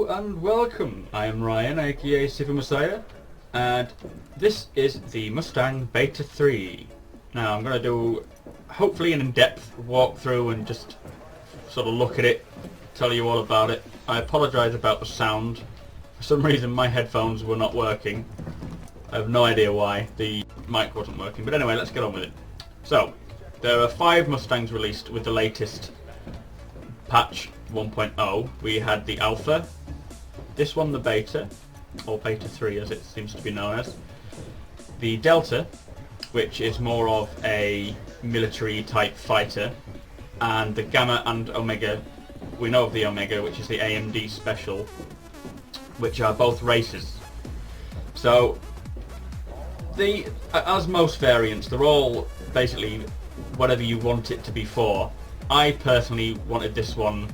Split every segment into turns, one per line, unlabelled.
and welcome. I am Ryan, aka Super Messiah, and this is the Mustang Beta 3. Now I'm going to do hopefully an in-depth walkthrough and just sort of look at it, tell you all about it. I apologise about the sound. For some reason my headphones were not working. I have no idea why. The mic wasn't working, but anyway, let's get on with it. So, there are 5 Mustangs released with the latest patch 1.0. We had the Alpha, this one the Beta, or Beta 3 as it seems to be known as, the Delta, which is more of a military type fighter, and the Gamma and Omega. We know of the Omega, which is the AMD Special, which are both races. So, as most variants, they're all basically whatever you want it to be for. I personally wanted this one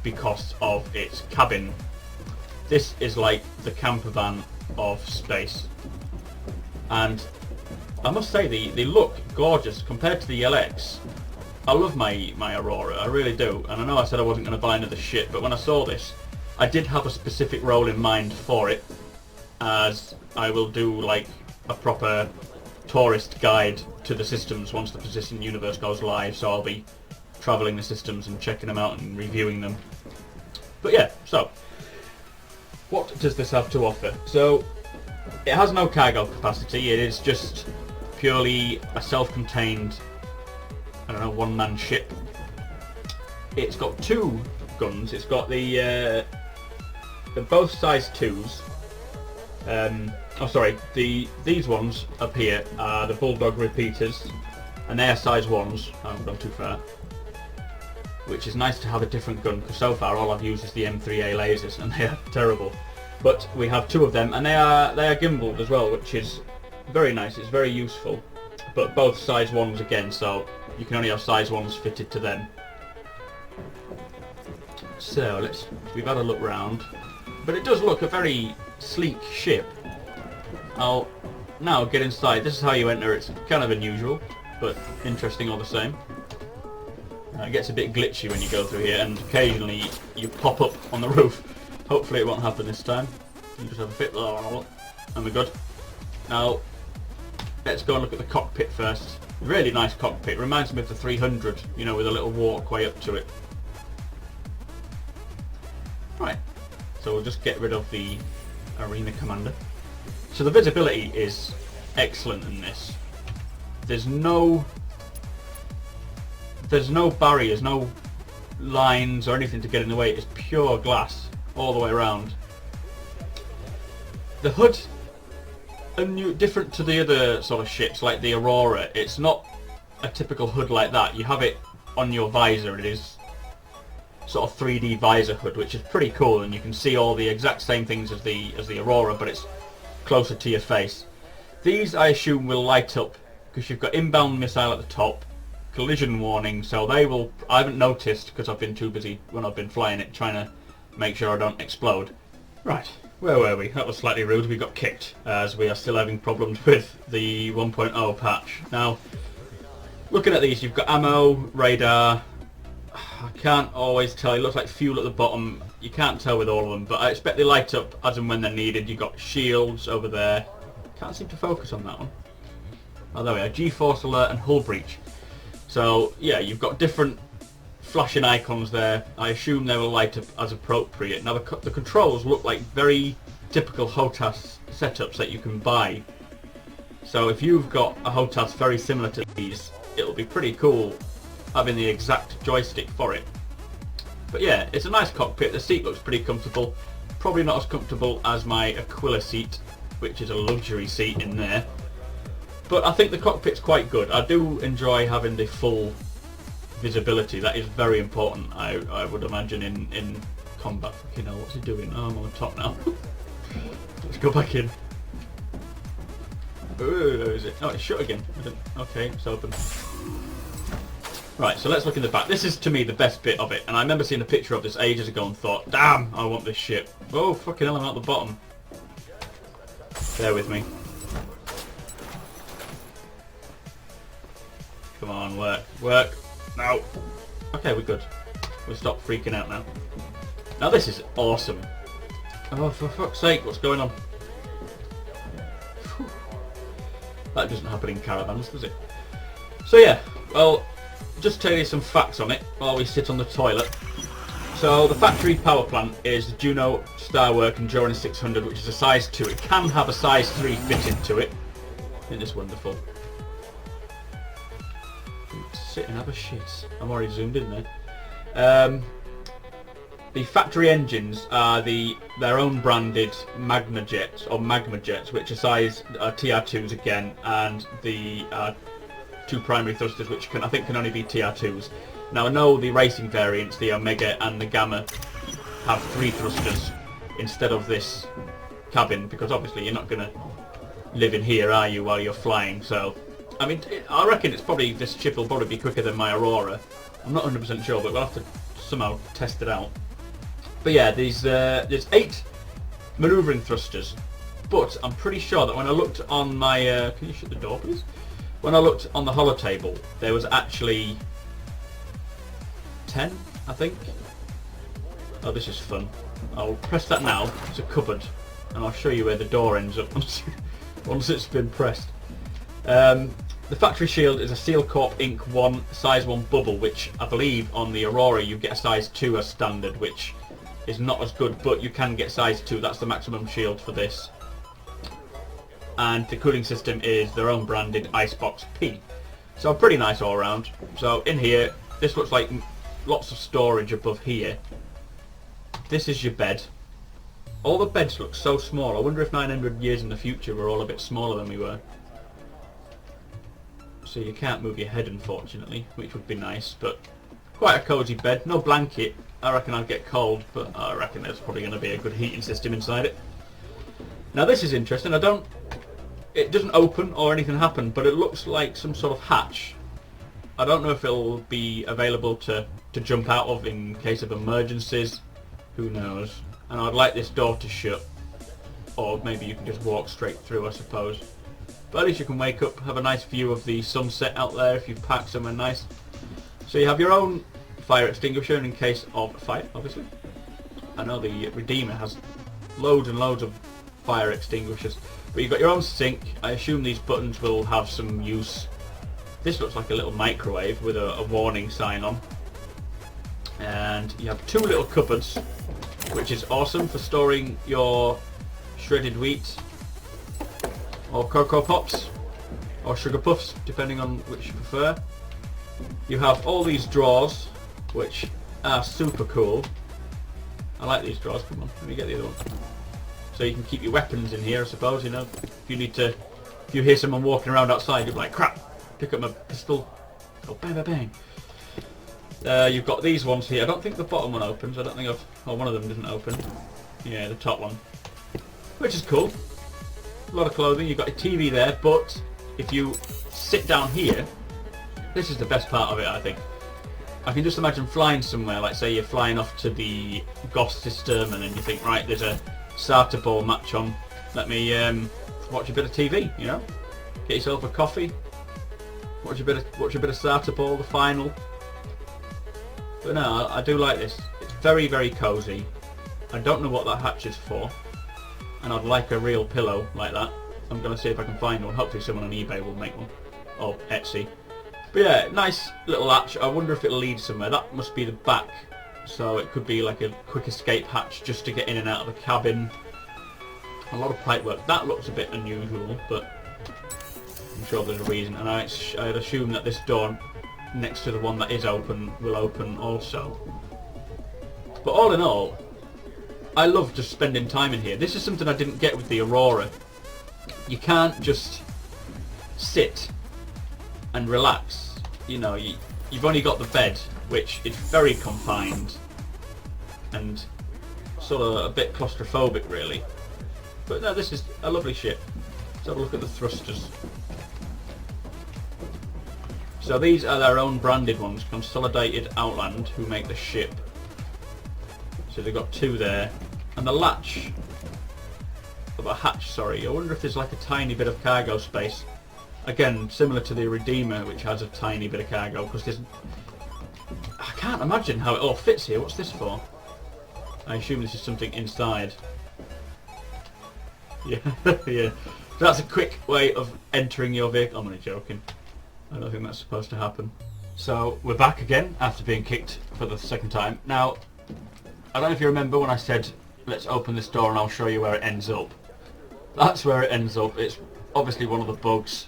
because of its cabin. This is like the camper van of space, and I must say they look gorgeous compared to the LX. I love my Aurora, I really do, and I know I said I wasn't going to buy another shit, but when I saw this I did have a specific role in mind for it, as I will do like a proper tourist guide to the systems once the Persistent Universe goes live, so I'll be travelling the systems and checking them out and reviewing them. But yeah, so what does this have to offer? So it has no cargo capacity, it is just purely a self-contained, I don't know, one-man ship. It's got 2 guns. It's got the both size 2s. Oh sorry, these ones up here are the Bulldog repeaters, and they are size 1s. I haven't gone too far. Which is nice to have a different gun, because so far all I've used is the M3A lasers, and they are terrible. But we have 2 of them, and they are gimbaled as well, which is very nice. It's very useful. But both size 1s again, so you can only have size 1s fitted to them. So we've had a look round, but it does look a very sleek ship. I'll now get inside. This is how you enter. It's kind of unusual, but interesting all the same. It gets a bit glitchy when you go through here, and occasionally you pop up on the roof. Hopefully it won't happen this time. You just have a fit, and we're good. Now, let's go and look at the cockpit first. Really nice cockpit. Reminds me of the 300, you know, with a little walkway up to it. Right, so we'll just get rid of the Arena Commander. So the visibility is excellent in this. There's no barriers, no lines or anything to get in the way. It's pure glass all the way around. The hood, different to the other sort of ships like the Aurora, it's not a typical hood like that. You have it on your visor. It is sort of 3D visor hood, which is pretty cool, and you can see all the exact same things as the Aurora, but it's closer to your face. These I assume will light up because you've got inbound missile at the top, collision warning, so they will. I haven't noticed because I've been too busy when I've been flying it trying to make sure I don't explode. Right, where were we? That was slightly rude. We got kicked as we are still having problems with the 1.0 patch. Now, looking at these, you've got ammo, radar. I can't always tell. It looks like fuel at the bottom. You can't tell with all of them, but I expect they light up as and when they're needed. You've got shields over there. Can't seem to focus on that one. Oh, there we are. G-force alert and hull breach. So yeah, you've got different flashing icons there. I assume they will light up as appropriate. Now the controls look like very typical HOTAS setups that you can buy. So if you've got a HOTAS very similar to these, it'll be pretty cool having the exact joystick for it. But yeah, it's a nice cockpit. The seat looks pretty comfortable. Probably not as comfortable as my Aquila seat, which is a luxury seat in there. But I think the cockpit's quite good. I do enjoy having the full visibility. That is very important, I would imagine, in combat. Fucking hell, what's he doing? Oh, I'm on the top now. Let's go back in. Where is it? Oh, it's shut again. Okay, it's open. Right, so let's look in the back. This is, to me, the best bit of it. And I remember seeing a picture of this ages ago and thought, damn, I want this ship. Oh, fucking hell, I'm at the bottom. Bear with me. Come on, work. No. Okay, we're good. We'll stop freaking out now. Now this is awesome. Oh, for fuck's sake, what's going on? That doesn't happen in caravans, does it? So yeah, well, just tell you some facts on it while we sit on the toilet. So the factory power plant is the Juno Starwork Endurance 600, which is a size 2. It can have a size 3 fitted to it. Isn't this wonderful? Sit and have a shit. I'm already zoomed in there. The factory engines are their own branded Magna jets or Magma jets, which are size TR2s again, and the 2 primary thrusters, which I think can only be TR2s. Now I know the racing variants, the Omega and the Gamma, have 3 thrusters instead of this cabin, because obviously you're not going to live in here, are you, while you're flying? So, I mean, I reckon this ship will probably be quicker than my Aurora. I'm not 100% sure, but we'll have to somehow test it out. But yeah, there's 8 manoeuvring thrusters, but I'm pretty sure that when I looked on my... can you shut the door, please? When I looked on the holotable, there was actually 10, I think. Oh, this is fun. I'll press that now. It's a cupboard, and I'll show you where the door ends up once it's been pressed. The factory shield is a Seal Corp Inc. 1 size 1 bubble, which I believe on the Aurora you get a size 2 as standard, which is not as good, but you can get size 2. That's the maximum shield for this. And the cooling system is their own branded Icebox P. So pretty nice all around. So in here, this looks like lots of storage above here. This is your bed. All the beds look so small. I wonder if 900 years in the future we're all a bit smaller than we were. So you can't move your head, unfortunately, which would be nice, but quite a cosy bed. No blanket. I reckon I'd get cold, but I reckon there's probably going to be a good heating system inside it. Now this is interesting. It doesn't open or anything happen, but it looks like some sort of hatch. I don't know if it'll be available to jump out of in case of emergencies. Who knows? And I'd like this door to shut, or maybe you can just walk straight through, I suppose. But at least you can wake up, have a nice view of the sunset out there if you've parked somewhere nice. So you have your own fire extinguisher in case of fire, obviously. I know the Redeemer has loads and loads of fire extinguishers. But you've got your own sink. I assume these buttons will have some use. This looks like a little microwave with a warning sign on. And you have 2 little cupboards, which is awesome for storing your shredded wheat, or Cocoa Pops, or Sugar Puffs, depending on which you prefer. You have all these drawers, which are super cool. I like these drawers. Come on, let me get the other one. So you can keep your weapons in here, I suppose, you know. If you hear someone walking around outside, you'll be like, crap, pick up my pistol, go bang, bang, bang. You've got these ones here. I don't think the bottom one opens. I don't think one of them doesn't open. Yeah, the top one. Which is cool. A lot of clothing. You've got a TV there, but if you sit down here, this is the best part of it, I think. I can just imagine flying somewhere, like say you're flying off to the Goss system, and then you think, right, there's a Sarta Ball match on. Let me watch a bit of TV, you know? Get yourself a coffee. Watch a bit of Sarta Ball, the final. But no, I do like this. It's very, very cosy. I don't know what that hatch is for, and I'd like a real pillow like that. I'm going to see if I can find one. Hopefully someone on eBay will make one, or Etsy. But yeah, nice little hatch. I wonder if it'll lead somewhere. That must be the back, so it could be like a quick escape hatch just to get in and out of the cabin. A lot of pipe work. That looks a bit unusual, but I'm sure there's a reason. And I'd assume that this door next to the one that is open will open also. But all in all, I love just spending time in here. This is something I didn't get with the Aurora. You can't just sit and relax. You know, you've only got the bed, which is very confined and sort of a bit claustrophobic, really. But no, this is a lovely ship. Let's have a look at the thrusters. So these are their own branded ones, Consolidated Outland, who make the ship. So they've got 2 there. And the latch, a hatch, sorry, I wonder if there's like a tiny bit of cargo space. Again, similar to the Redeemer, which has a tiny bit of cargo, because there's... I can't imagine how it all fits here. What's this for? I assume this is something inside. Yeah, yeah. So that's a quick way of entering your vehicle. I'm only joking. I don't think that's supposed to happen. So we're back again after being kicked for the second time. Now, I don't know if you remember when I said, let's open this door and I'll show you where it ends up. That's where it ends up. It's obviously one of the bugs.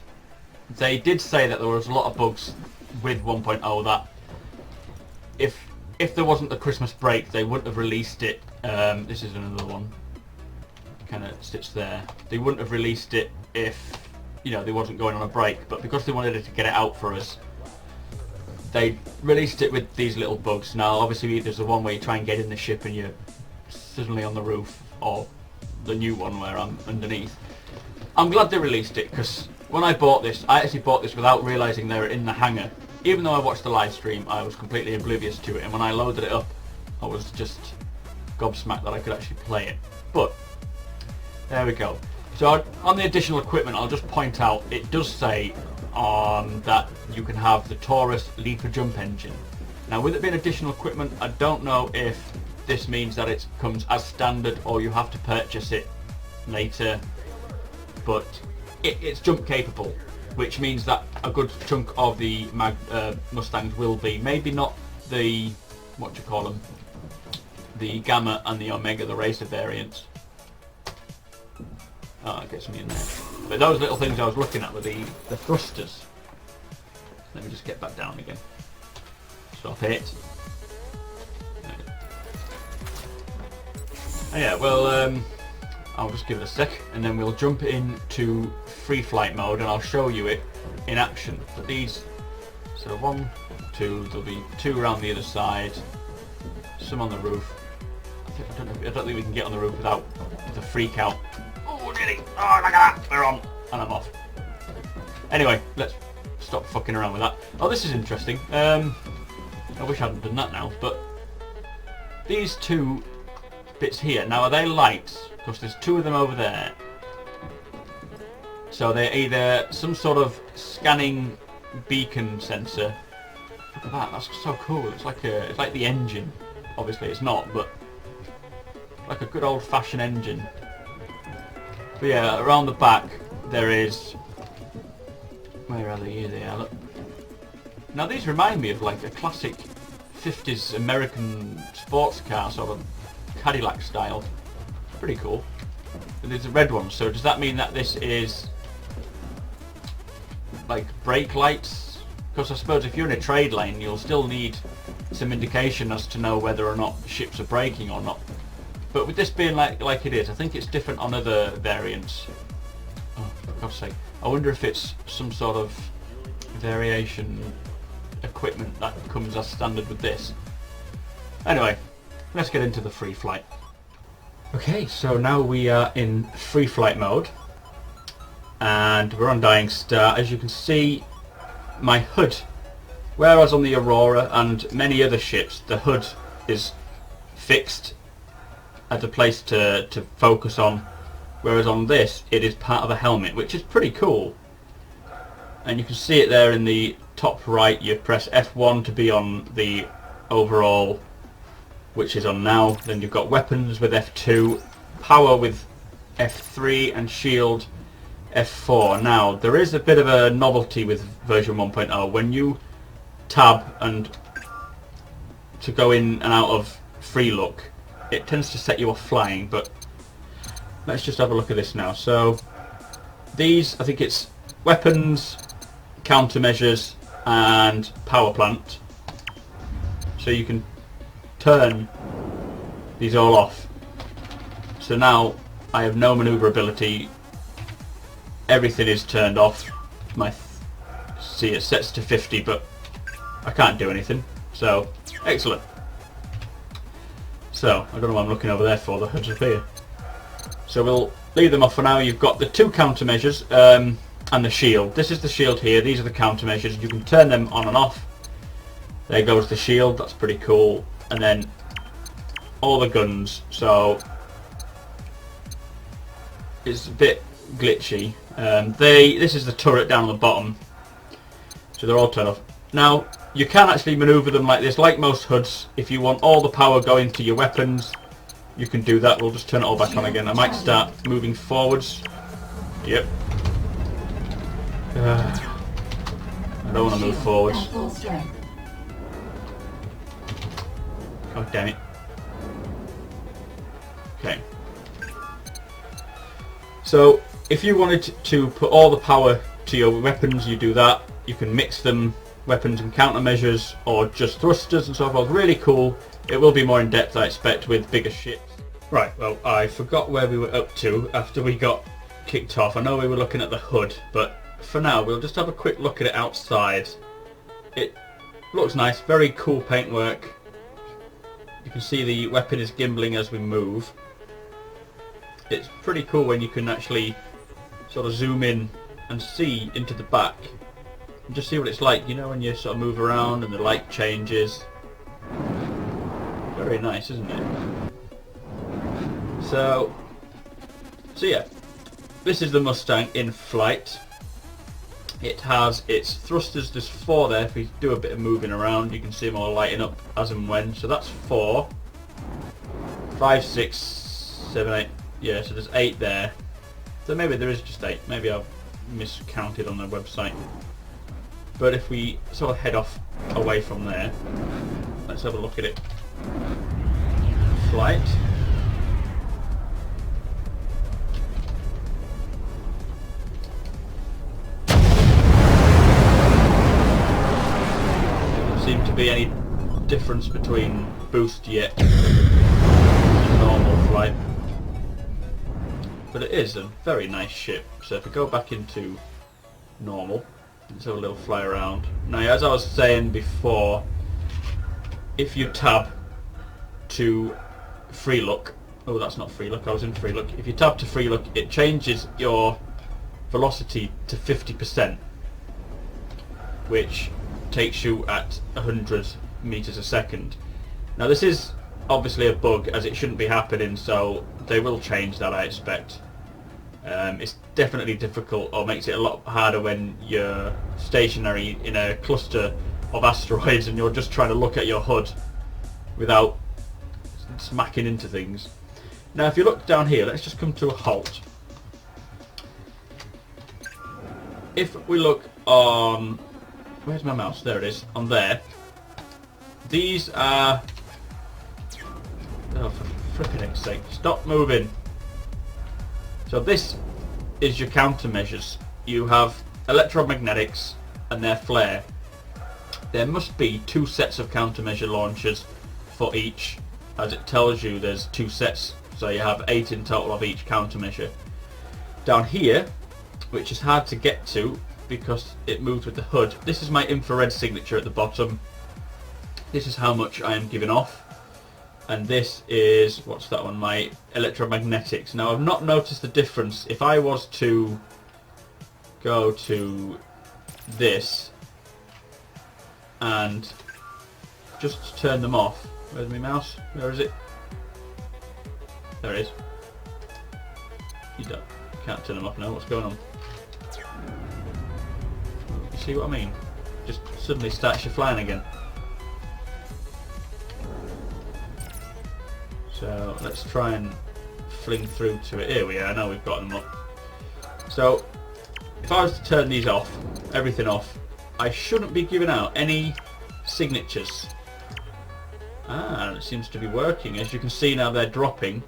They did say that there was a lot of bugs with 1.0 that if there wasn't the Christmas break, they wouldn't have released it. This is another one. Kind of sits there. They wouldn't have released it if, you know, they wasn't going on a break. But because they wanted to get it out for us, they released it with these little bugs. Now, obviously, there's the one where you try and get in the ship and you're suddenly on the roof, or the new one where I'm underneath. I'm glad they released it, because when I bought this, I actually bought this without realising they were in the hangar. Even though I watched the live stream, I was completely oblivious to it, and when I loaded it up, I was just gobsmacked that I could actually play it. But there we go. So on the additional equipment, I'll just point out, it does say that you can have the Taurus Leaper jump engine. Now, with it being additional equipment, I don't know if this means that it comes as standard or you have to purchase it later, but it's jump capable, which means that a good chunk of the Mustangs will be, maybe not the, what do you call them, the Gamma and the Omega, the racer variants. Oh, it gets me in there. But those little things I was looking at were the thrusters. Let me just get back down again. Stop it. Oh yeah, well, I'll just give it a sec, and then we'll jump into free flight mode, and I'll show you it in action. But these, so 1, 2, there'll be 2 around the other side, some on the roof. I don't think we can get on the roof without the freak out. Oh, nearly! Oh, look at that! We're on, and I'm off. Anyway, let's stop fucking around with that. Oh, this is interesting. I wish I hadn't done that now, but these 2 bits here, now are they lights? Because there's 2 of them over there. So they're either some sort of scanning beacon sensor. Look at that, that's so cool. It's like the engine. Obviously it's not, but like a good old-fashioned engine. But yeah, around the back there is, where are they? Here they are, look. Now these remind me of like a classic 50s American sports car, sort of Cadillac style. Pretty cool. And there's a red one, so does that mean that this is like brake lights? Because I suppose if you're in a trade lane, you'll still need some indication as to know whether or not ships are braking or not. But with this being like it is, I think it's different on other variants. Oh, for God's sake. I wonder if it's some sort of variation equipment that comes as standard with this. Anyway, let's get into the free flight. Okay, so now we are in free flight mode, and we're on Dying Star. As you can see, my HUD, whereas on the Aurora and many other ships, the HUD is fixed at a place to focus on, whereas on this, it is part of a helmet, which is pretty cool. And you can see it there in the top right. You press F1 to be on the overall, which is on now. Then you've got weapons with F2, power with F3, and shield F4. Now, there is a bit of a novelty with version 1.0. When you tab and to go in and out of free look, it tends to set you off flying, but let's just have a look at this now. So these, I think it's weapons, countermeasures, and power plant. So you can turn these all off. So now I have no maneuverability. Everything is turned off. See, it sets to 50, but I can't do anything. So excellent. So I don't know what I'm looking over there for. The HUDs are here. So we'll leave them off for now. You've got the 2 countermeasures and the shield. This is the shield here. These are the countermeasures. You can turn them on and off. There goes the shield. That's pretty cool. And then all the guns. So it's a bit glitchy. This is the turret down on the bottom. So they're all turned off. Now you can actually maneuver them like this, like most HUDs. If you want all the power going to your weapons, you can do that. We'll just turn it all back on again. I might start moving forwards. Yep. I don't want to move forwards. Oh, damn it. Okay. So, if you wanted to put all the power to your weapons, you do that. You can mix them, weapons and countermeasures, or just thrusters and so forth. Really cool. It will be more in depth, I expect, with bigger ships. Right, well, I forgot where we were up to after we got kicked off. I know we were looking at the hood, but for now we'll just have a quick look at it outside. It looks nice, very cool paintwork. You can see the weapon is gimbling as we move. It's pretty cool when you can actually sort of zoom in and see into the back and just see what it's like, you know, when you sort of move around and the light changes. Very nice, isn't it? So yeah, this is the Mustang in flight. It has its thrusters, there's 4 there. If we do a bit of moving around, you can see them all lighting up as and when. So that's 4, 5, 6, 7, 8. Yeah, so there's 8 there. So maybe there is just 8. Maybe I've miscounted on the website. But if we sort of head off away from there, let's have a look at it. Flight. Seem to be any difference between boost yet and normal flight, but it is a very nice ship. So if we go back into normal, let's have a little fly around. Now, as I was saying before, if you tab to free look, oh, that's not free look, I was in free look. If you tab to free look, it changes your velocity to 50%, which takes you at 100 meters a second. Now, this is obviously a bug, as it shouldn't be happening, so they will change that, I expect. It's definitely difficult, or makes it a lot harder when you're stationary in a cluster of asteroids and you're just trying to look at your HUD without smacking into things. Now, if you look down here, let's just come to a halt. If we look on... Where's my mouse? There it is. On there. These are... Oh, for flipping heck's sake. Stop moving. So this is your countermeasures. You have electromagnetics and their flare. There must be 2 sets of countermeasure launchers for each, as it tells you there's 2 sets. So you have 8 in total of each countermeasure. Down here, which is hard to get to, because it moves with the HUD. This is my infrared signature at the bottom. This is how much I am giving off. And this is, what's that one, my electromagnetics. Now, I've not noticed the difference. If I was to go to this and just turn them off. Where's my mouse? Where is it? There it is. You can't turn them off now. What's going on? See what I mean? Just suddenly starts you flying again. So let's try and fling through to it. Here we are, now we've got them up. So if I was to turn these off, everything off, I shouldn't be giving out any signatures. Ah, it seems to be working. As you can see now, they're dropping,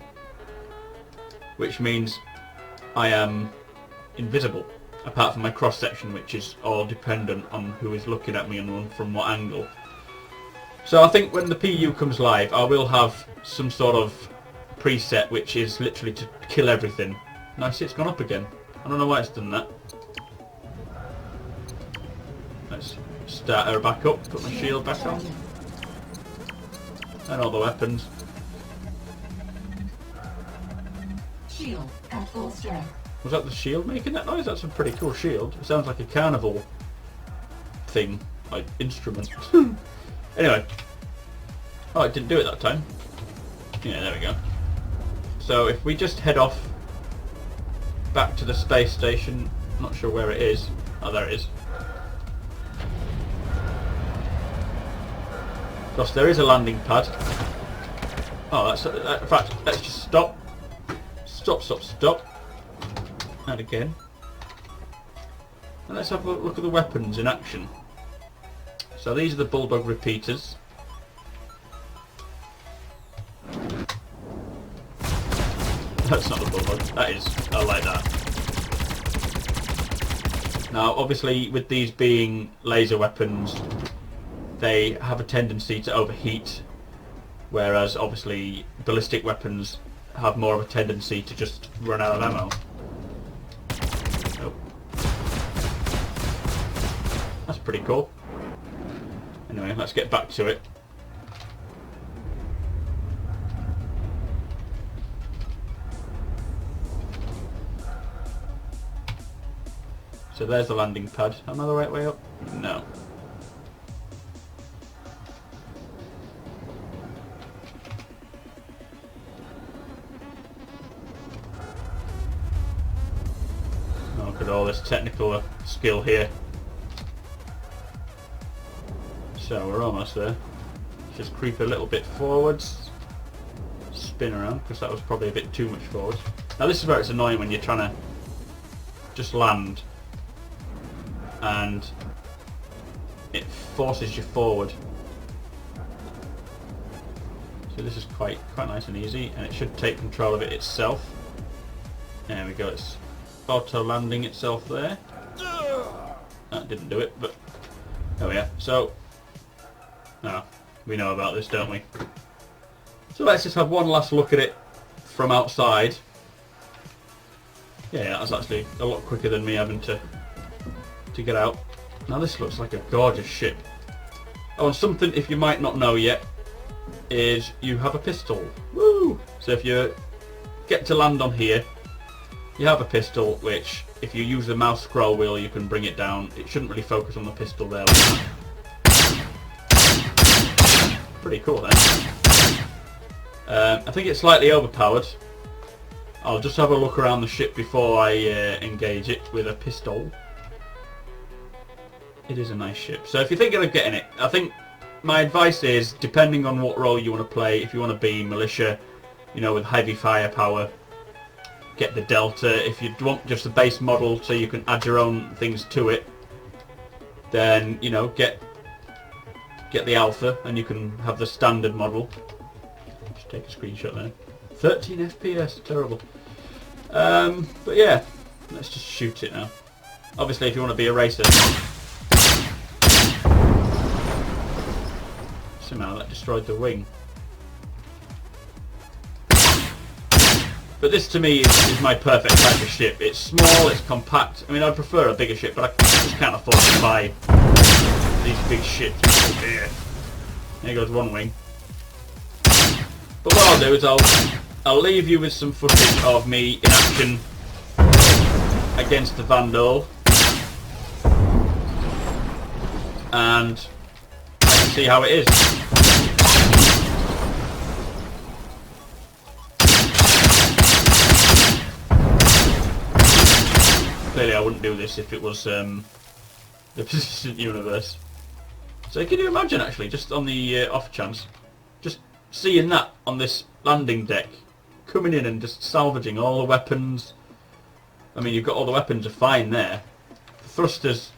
which means I am invisible, apart from my cross section, which is all dependent on who is looking at me and from what angle. So I think when the PU comes live, I will have some sort of preset which is literally to kill everything. Now, see, it's gone up again. I don't know why it's done that. Let's start her back up, put my shield back on, and all the weapons.
Shield at full strength.
Was that the shield making that noise? That's a pretty cool shield. It sounds like a carnival thing, like instrument. Anyway. Oh, it didn't do it that time. Yeah, there we go. So if we just head off back to the space station, not sure where it is. Oh, there it is. Of course, there is a landing pad. Oh, that's in fact. Let's just stop. Stop. And again. And let's have a look at the weapons in action. So these are the Bulldog repeaters. That's not the Bulldog. That is. I like that. Now, obviously, with these being laser weapons, they have a tendency to overheat, whereas obviously ballistic weapons have more of a tendency to just run out of ammo. Oh. That's pretty cool. Anyway, let's get back to it. So there's the landing pad. Am I the right way up? No. Look at all this technical skill here. So we're almost there. Just creep a little bit forwards. Spin around, because that was probably a bit too much forwards. Now this is where it's annoying when you're trying to just land and it forces you forward. So this is quite nice and easy, and it should take control of it itself. There we go, it's auto landing itself there. That didn't do it, but there we are. So now we know about this, don't we? So let's just have one last look at it from outside. Yeah, that's actually a lot quicker than me having to get out. Now this looks like a gorgeous ship. Oh, and something, if you might not know yet, is you have a pistol. Woo! So if you get to land on here, you have a pistol, which if you use the mouse scroll wheel you can bring it down. It shouldn't really focus on the pistol there. Pretty cool then. I think it's slightly overpowered. I'll just have a look around the ship before I engage it with a pistol. It is a nice ship. So if you're thinking of getting it, I think my advice is, depending on what role you want to play, if you want to be militia, you know, with heavy firepower, get the Delta. If you want just the base model so you can add your own things to it, then, you know, get the Alpha and you can have the standard model. Just take a screenshot there. 13 FPS, terrible. But yeah, let's just shoot it now. Obviously, if you want to be a racer. Somehow that destroyed the wing. But this to me is my perfect type of ship. It's small, it's compact. I mean, I'd prefer a bigger ship, but I just can't afford to buy these big ships. Here. There goes one wing. But what I'll do is I'll leave you with some footage of me in action against the Vandal, and see how it is. Clearly I wouldn't do this if it was the persistent universe. So can you imagine, actually, just on the off chance, just seeing that on this landing deck, coming in and just salvaging all the weapons. I mean, you've got all the weapons are fine there. The thrusters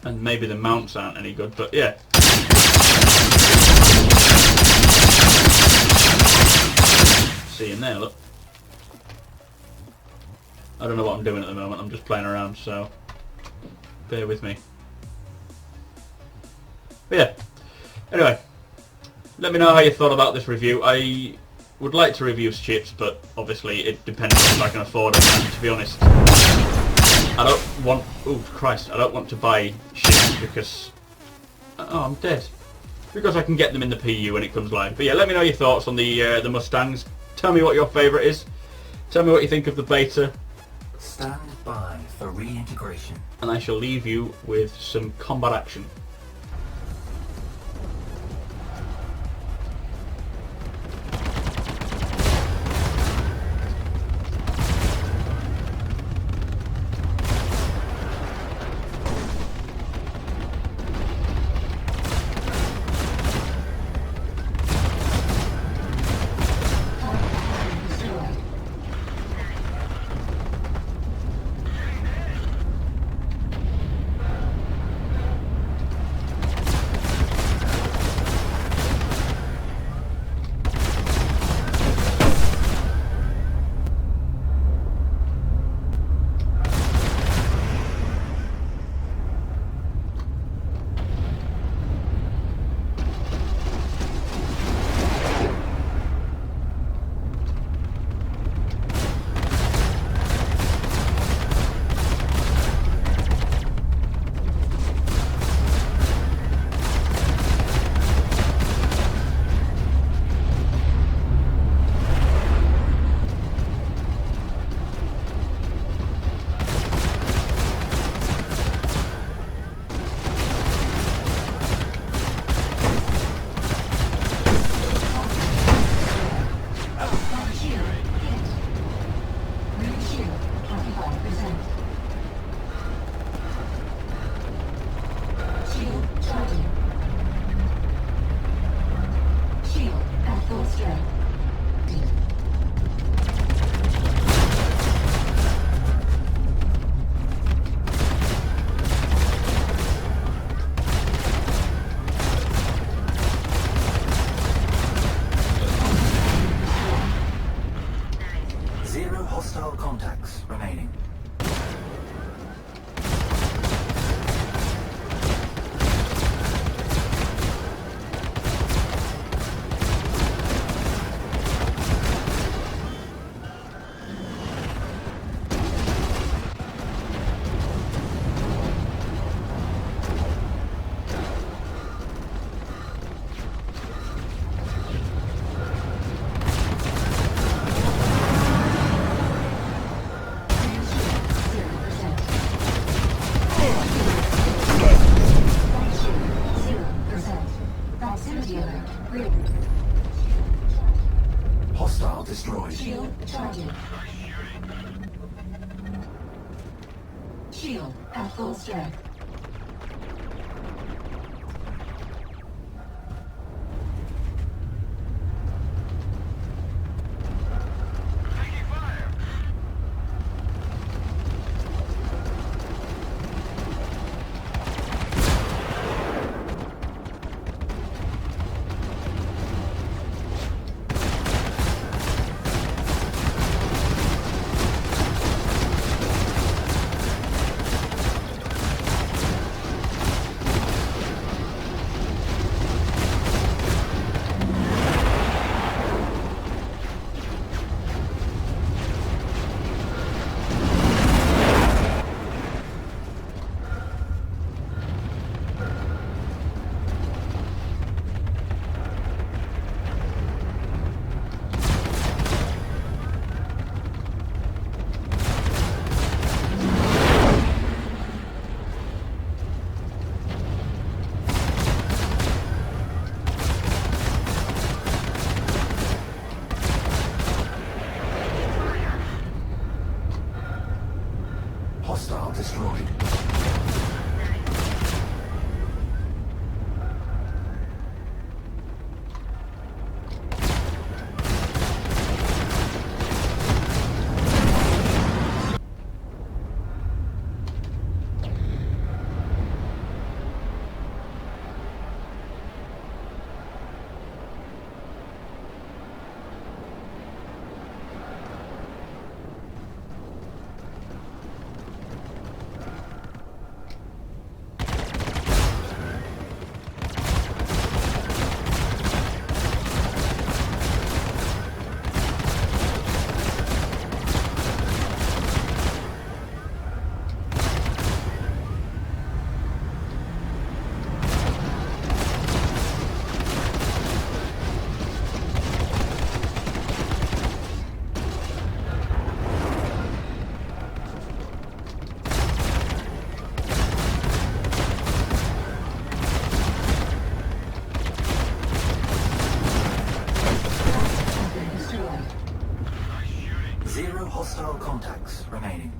and maybe the mounts aren't any good, but yeah. See in there, look. I don't know what I'm doing at the moment, I'm just playing around, so bear with me. But yeah, anyway, let me know how you thought about this review. I would like to review ships, but obviously it depends on if I can afford them, and to be honest, I don't want, oh Christ, I don't want to buy ships because, oh, I'm dead. Because I can get them in the PU when it comes live. But yeah, let me know your thoughts on the Mustangs. Tell me what your favourite is. Tell me what you think of the beta.
Stand by for reintegration.
And I shall leave you with some combat action.
Zero hostile contacts remaining. Hostile destroyed.
Shield charging. Shield at full strength.
Hostile destroyed. Zero hostile contacts remaining.